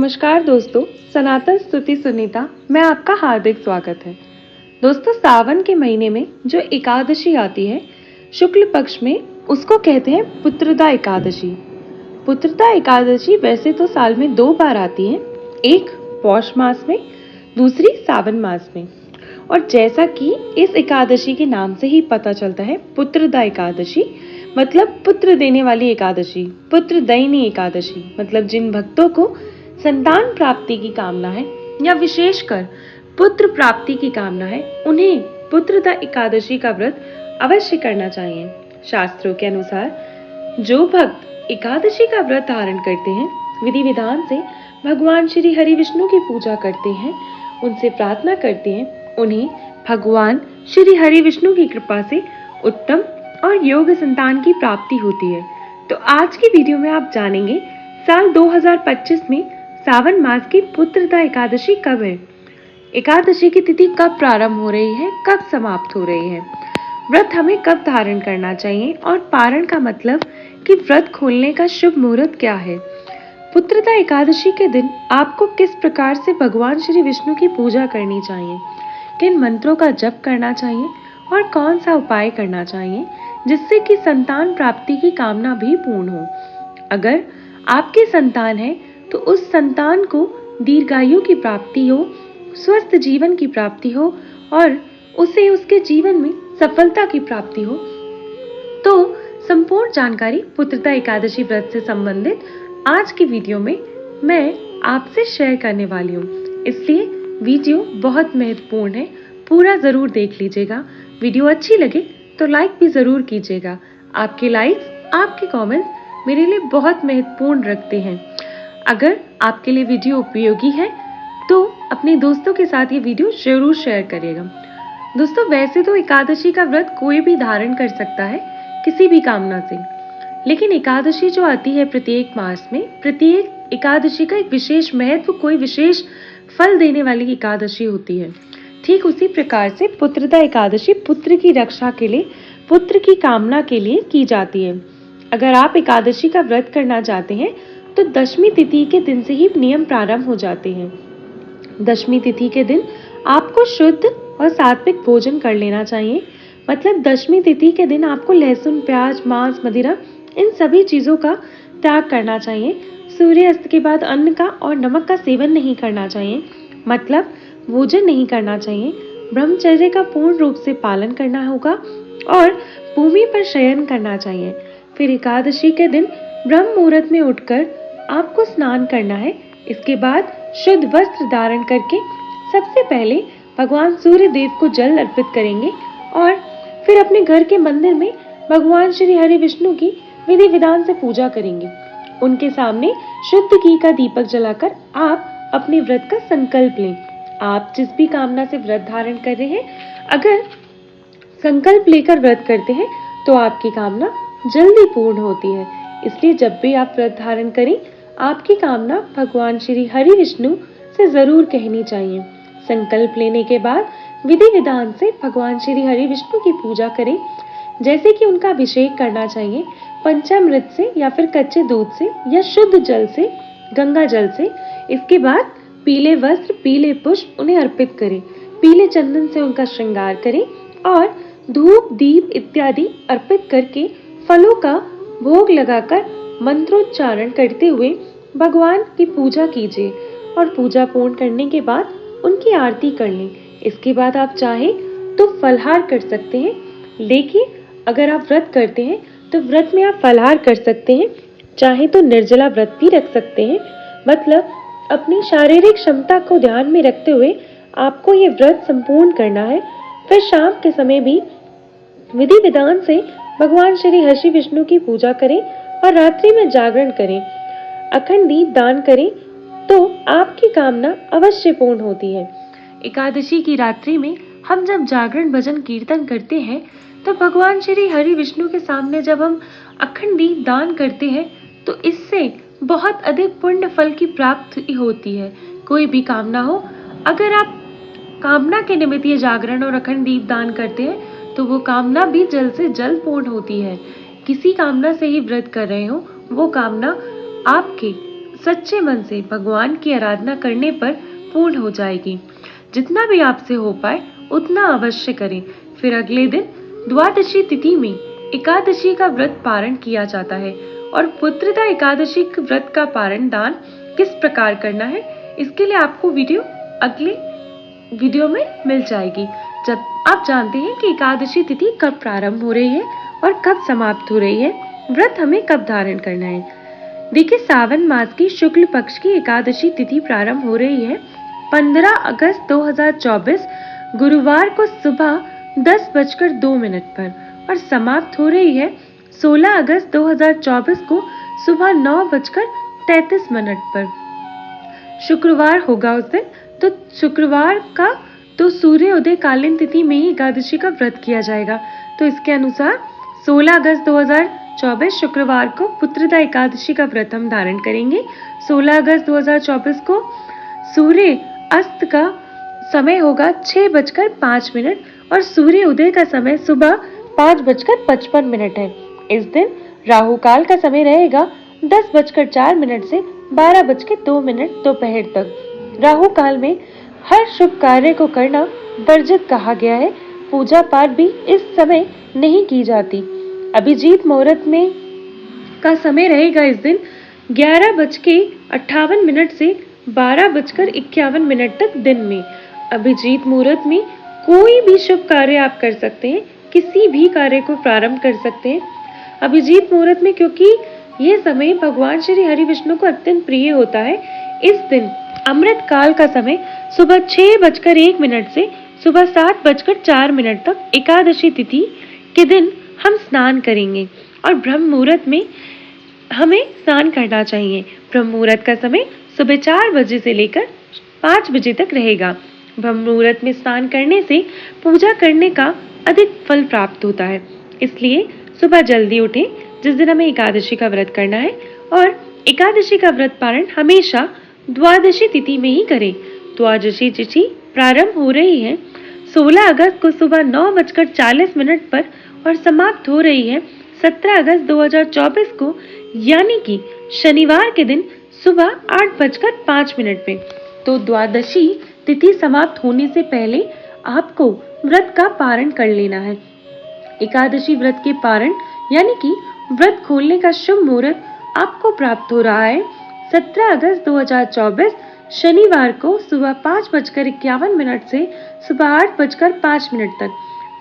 नमस्कार दोस्तों, सनातन स्तुति सुनीता में आपका हार्दिक स्वागत है। दोस्तों, सावन के महीने में जो एकादशी आती है शुक्ल पक्ष में, उसको कहते हैं पुत्रदा एकादशी। पुत्रदा एकादशी वैसे तो साल में 2 बार आती है, एक पौष मास में, दूसरी सावन मास में। और जैसा कि इस एकादशी के नाम से ही पता चलता है, पुत्रदा एकादशी मतलब पुत्र देने वाली एकादशी, पुत्रदयिनी एकादशी मतलब जिन भक्तों को संतान प्राप्ति की कामना है या विशेषकर पुत्र प्राप्ति की कामना है, उन्हें पुत्रदा एकादशी का व्रत अवश्य करना चाहिए। शास्त्रों के अनुसार जो भक्त एकादशी का व्रत धारण करते हैं, विधि विधान से भगवान श्री हरि विष्णु की पूजा करते हैं, उनसे प्रार्थना करते हैं, उन्हें भगवान श्री हरि विष्णु की कृपा से उत्तम और योग्य संतान की प्राप्ति होती है। तो आज की वीडियो में आप जानेंगे साल 2025 में सावन मास की पुत्रदा एकादशी कब है, एकादशी की तिथि कब प्रारंभ हो रही है, कब समाप्त हो रही है, व्रत हमें कब धारण करना चाहिए और पारण का मतलब कि व्रत खोलने का शुभ मुहूर्त क्या है। पुत्रदा एकादशी के दिन आपको किस प्रकार से भगवान श्री विष्णु की पूजा करनी चाहिए, किन मंत्रों का जप करना चाहिए और कौन सा उपाय करना चाहिए जिससे कि संतान प्राप्ति की कामना भी पूर्ण हो। अगर आपकी संतान है तो उस संतान को दीर्घायु की प्राप्ति हो, स्वस्थ जीवन की प्राप्ति हो और उसे उसके जीवन में सफलता की प्राप्ति हो। तो संपूर्ण जानकारी पुत्रदा एकादशी व्रत से संबंधित आज की वीडियो में मैं आपसे शेयर करने वाली हूँ, इसलिए वीडियो बहुत महत्वपूर्ण है, पूरा जरूर देख लीजिएगा। वीडियो अच्छी लगे तो लाइक भी जरूर कीजिएगा। आपके लाइक्स, आपके कमेंट्स मेरे लिए बहुत महत्वपूर्ण रखते हैं। अगर आपके लिए वीडियो उपयोगी है तो अपने दोस्तों के साथ ये वीडियो जरूर शेयर करिएगा। दोस्तों, वैसे तो एकादशी का व्रत कोई भी धारण कर सकता है किसी भी कामना से, लेकिन एकादशी जो आती है प्रत्येक मास में, प्रत्येक एकादशी का एक विशेष महत्व, कोई विशेष फल देने वाली एकादशी होती है। ठीक उसी प्रकार से पुत्रदा एकादशी पुत्र की रक्षा के लिए, पुत्र की कामना के लिए की जाती है। अगर आप एकादशी का व्रत करना चाहते हैं तो दशमी तिथि के दिन से ही नियम प्रारंभ हो जाते हैं। दशमी तिथि के दिन आपको शुद्ध और सात्विक भोजन कर लेना चाहिए। मतलब दशमी तिथि के दिन आपको लहसुन, प्याज, मांस, मदिरा, इन सभी चीजों का त्याग करना चाहिए। सूर्यास्त के बाद अन्न का और नमक का सेवन नहीं करना चाहिए, मतलब भोजन नहीं करना चाहिए। ब्रह्मचर्य का पूर्ण रूप से पालन करना होगा और भूमि पर शयन करना चाहिए। फिर एकादशी के दिन ब्रह्म मुहूर्त में उठकर आपको स्नान करना है। इसके बाद शुद्ध वस्त्र धारण करके सबसे पहले भगवान सूर्य देव को जल अर्पित करेंगे और फिर अपने घर के मंदिर में भगवान श्री हरि विष्णु की विधि विधान से पूजा करेंगे। उनके सामने शुद्ध घी का दीपक जलाकर आप अपने व्रत का संकल्प लें। आप जिस भी कामना से व्रत धारण कर रहे हैं, अगर संकल्प लेकर व्रत करते हैं तो आपकी कामना जल्दी पूर्ण होती है। इसलिए जब भी आप व्रत धारण करें, आपकी कामना भगवान श्री हरि विष्णु से जरूर कहनी चाहिए। संकल्प लेने के बाद विधि विधान से भगवान श्री हरि विष्णु की पूजा करें, जैसे कि उनका अभिषेक करना चाहिए पंचामृत से या फिर कच्चे दूध से या शुद्ध जल से, गंगा जल से। इसके बाद पीले वस्त्र, पीले पुष्प उन्हें अर्पित करें, पीले चंदन से उनका श्रृंगार करें और धूप, दीप इत्यादि अर्पित करके फलों का भोग लगाकर मंत्रोच्चारण करते हुए भगवान की पूजा कीजिए और पूजा पूर्ण करने के बाद उनकी आरती कर लें। इसके बाद आप चाहें तो फलहार कर सकते हैं, लेकिन अगर आप व्रत करते हैं तो व्रत में आप फलहार कर सकते हैं, चाहे तो निर्जला व्रत भी रख सकते हैं। मतलब अपनी शारीरिक क्षमता को ध्यान में रखते हुए आपको ये व्रत संपूर्ण करना है। फिर शाम के समय भी विधि विधान से भगवान श्री हरि विष्णु की पूजा करें और रात्रि में जागरण करें, अखंड दीप दान करें तो आपकी कामना अवश्य पूर्ण होती है। एकादशी की रात्रि में हम जब जागरण, भजन, कीर्तन करते हैं तो भगवान श्री हरि विष्णु के सामने जब हम अखंड दीप दान करते हैं तो इससे बहुत अधिक पुण्य फल की प्राप्ति होती है। कोई भी कामना हो, अगर आप कामना के निमित्त ये जागरण और अखंड दीप दान करते हैं तो वो कामना भी जल्द से जल्द पूर्ण होती है। किसी कामना से ही व्रत कर रहे हो, वो कामना आपके सच्चे मन से भगवान की आराधना करने पर पूर्ण हो जाएगी। जितना भी आपसे हो पाए उतना अवश्य करें। फिर अगले दिन द्वादशी तिथि में एकादशी का व्रत पारण किया जाता है और पुत्रदा एकादशी व्रत का पारण दान किस प्रकार करना है, इसके लिए आपको वीडियो अगले वीडियो में मिल जाएगी। जब आप जानते हैं कि एकादशी तिथि कब प्रारंभ हो रही है और कब समाप्त हो रही है, व्रत हमें कब धारण करना है। देखिए, सावन मास की शुक्ल पक्ष की एकादशी तिथि प्रारंभ हो रही है 15 अगस्त 2024 गुरुवार को सुबह 10:02 पर और समाप्त हो रही है 16 अगस्त 2024 को सुबह 9:33 पर। शुक्रवार होगा उस दिन, तो शुक्रवार का तो सूर्योदय कालीन तिथि में ही एकादशी का व्रत किया जाएगा। तो इसके अनुसार 16 अगस्त 2024 शुक्रवार को पुत्रदा एकादशी का व्रत हम धारण करेंगे। 16 अगस्त 2024 को सूर्य अस्त का समय होगा 6:05 और सूर्य उदय का समय सुबह 5:55 है। इस दिन राहु काल का समय रहेगा 10:04 से 12:02 दोपहर तक। राहु काल में हर शुभ कार्य को करना वर्जित कहा गया है। पूजा पाठ भी इस समय नहीं की जाती। अभिजीत मुहूर्त में का समय रहेगा इस दिन 11:58 से 12:51 तक दिन में। अभिजीत मुहूर्त में कोई भी शुभ कार्य आप कर सकते हैं, किसी भी कार्य को प्रारंभ कर सकते हैं अभिजीत मुहूर्त में, क्योंकि यह समय भगवान श्री हरि विष्णु को अत्यंत प्रिय होता है। इस दिन अमृत काल का समय सुबह 6:01 से सुबह 7:04 तक एकादशी तिथि के दिन हम स्नान करेंगे और ब्रह्म मुहूर्त में हमें स्नान करना चाहिए। ब्रह्म मुहूर्त का समय सुबह 4 बजे से लेकर 5 बजे तक रहेगा। ब्रह्म मुहूर्त में स्नान करने से पूजा करने का अधिक फल प्राप्त होता है। इसलिए सुबह जल्दी उठें जिस दिन हमें एकादशी का व्रत करना है, और एकादशी का व्रत पारण हमेशा द्वादशी तिथि में ही करें। द्वादशी तिथि प्रारंभ हो रही है 16 अगस्त को सुबह 9:40 पर और समाप्त हो रही है 17 अगस्त 2024 को, यानी कि शनिवार के दिन सुबह 8:05 पे। तो द्वादशी तिथि समाप्त होने से पहले आपको व्रत का पारण कर लेना है। एकादशी व्रत के पारण यानी कि व्रत खोलने का शुभ मुहूर्त आपको प्राप्त हो रहा है 17 अगस्त 2024 शनिवार को सुबह 5:51 से सुबह 8:05 तक।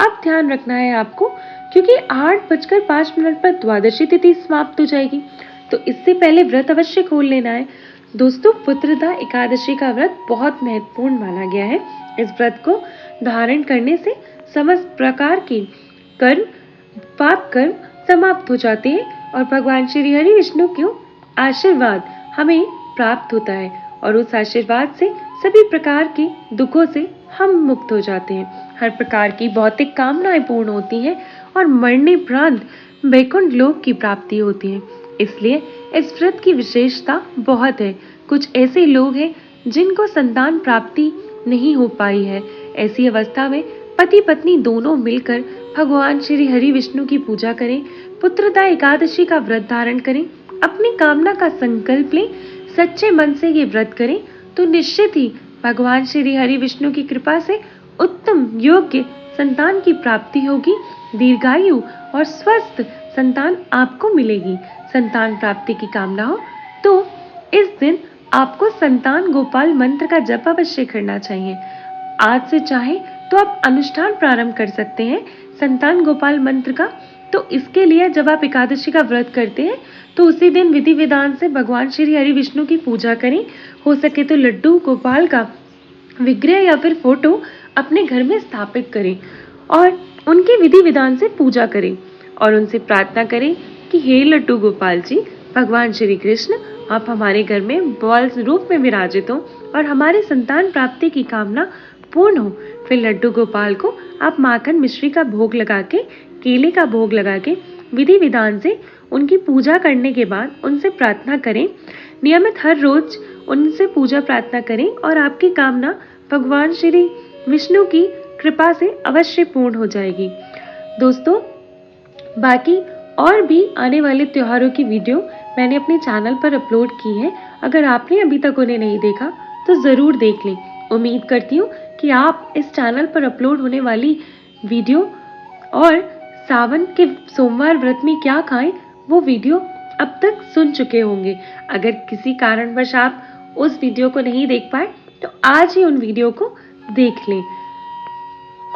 अब ध्यान रखना है आपको, क्योंकि 8:05 पर द्वादशी तिथि समाप्त हो जाएगी, तो इससे पहले व्रत अवश्य खोल लेना है। दोस्तों, पुत्रदा एकादशी का व्रत बहुत महत्वपूर्ण माना गया है। इस व्रत को धारण करने से समस्त प्रकार के कर्म, पाप कर्म समाप्त हो जाते हैं और भगवान श्री हरि विष्णु के आशीर्वाद हमें प्राप्त होता है और उस आशीर्वाद से सभी प्रकार के दुखों से हम मुक्त हो जाते हैं। हर प्रकार की भौतिक कामनाएं पूर्ण होती हैं और मरने उपरांत वैकुंठ लोक की प्राप्ति होती है। इसलिए इस व्रत की विशेषता बहुत है। कुछ ऐसे लोग हैं जिनको संतान प्राप्ति नहीं हो पाई है। ऐसी अवस्था में पति पत्नी दोनों मिलकर भगवान श्री हरि विष्णु की पूजा करें, पुत्रदा एकादशी का व्रत धारण करें, अपनी कामना का संकल्प लें, सच्चे मन से ये व्रत करें तो निश्चित ही भगवान श्री हरि विष्णु की कृपा से उत्तम योग्य संतान की प्राप्ति होगी। दीर्घायु और स्वस्थ संतान आपको मिलेगी। संतान प्राप्ति की कामना हो तो इस दिन आपको संतान गोपाल मंत्र का जप अवश्य करना चाहिए। आज से चाहे तो आप अनुष्ठान प्रारंभ कर सकते हैं संतान गोपाल मंत्र का। तो इसके लिए जब आप एकादशी का व्रत करते हैं तो उसी दिन विधि विधान से भगवान श्री हरि विष्णु की पूजा करें। हो सके तो लड्डू गोपाल का विग्रह या फिर फोटो अपने घर में स्थापित करें और उनकी विधि विधान से पूजा करें और उनसे प्रार्थना करें कि हे लड्डू गोपाल जी, भगवान श्री कृष्ण आप हमारे घर में बाल रूप में विराजित हो और हमारे संतान प्राप्ति की कामना पूर्ण हो। फिर लड्डू गोपाल को आप माखन मिश्री का भोग लगा के, केले का भोग लगा के विधि विधान से उनकी पूजा करने के बाद उनसे प्रार्थना करें। नियमित हर रोज उनसे पूजा प्रार्थना करें और आपकी कामना भगवान श्री विष्णु की कृपा से अवश्य पूर्ण हो जाएगी। दोस्तों, बाकी और भी आने वाले त्योहारों की वीडियो मैंने अपने चैनल पर अपलोड की है। अगर आपने अभी तक उन्हें नहीं देखा तो ज़रूर देख लें। उम्मीद करती हूँ कि आप इस चैनल पर अपलोड होने वाली वीडियो और सावन के सोमवार व्रत में क्या खाएं वो वीडियो अब तक सुन चुके होंगे। अगर किसी कारणवश आप उस वीडियो को नहीं देख पाए तो आज ही उन वीडियो को देख लें।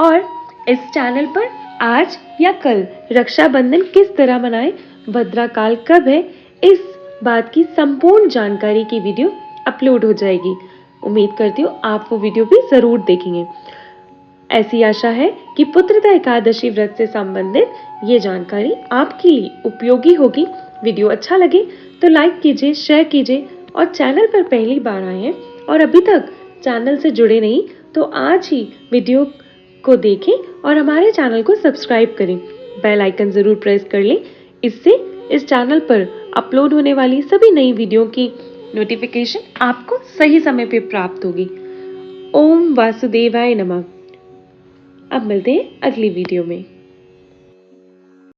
और इस चैनल पर आज या कल रक्षाबंधन किस तरह मनाएं, भद्राकाल कब है, इस बात की संपूर्ण जानकारी की वीडियो अपलोड हो जाएगी। उम्मीद करती हूँ आप वो वीडियो भी जरूर देखेंगे। ऐसी आशा है कि पुत्रदा एकादशी व्रत से संबंधित ये जानकारी आपके लिए उपयोगी होगी। वीडियो अच्छा लगे तो लाइक कीजिए, शेयर कीजिए और चैनल पर पहली बार आए हैं और अभी तक चैनल से जुड़े नहीं तो आज ही वीडियो को देखें और हमारे चैनल को सब्सक्राइब करें। बेल आइकन जरूर प्रेस कर लें, इससे इस चैनल पर अपलोड होने वाली सभी नई वीडियो की नोटिफिकेशन आपको सही समय पे प्राप्त होगी। ओम वासुदेवाय नमः। अब मिलते हैं अगली वीडियो में।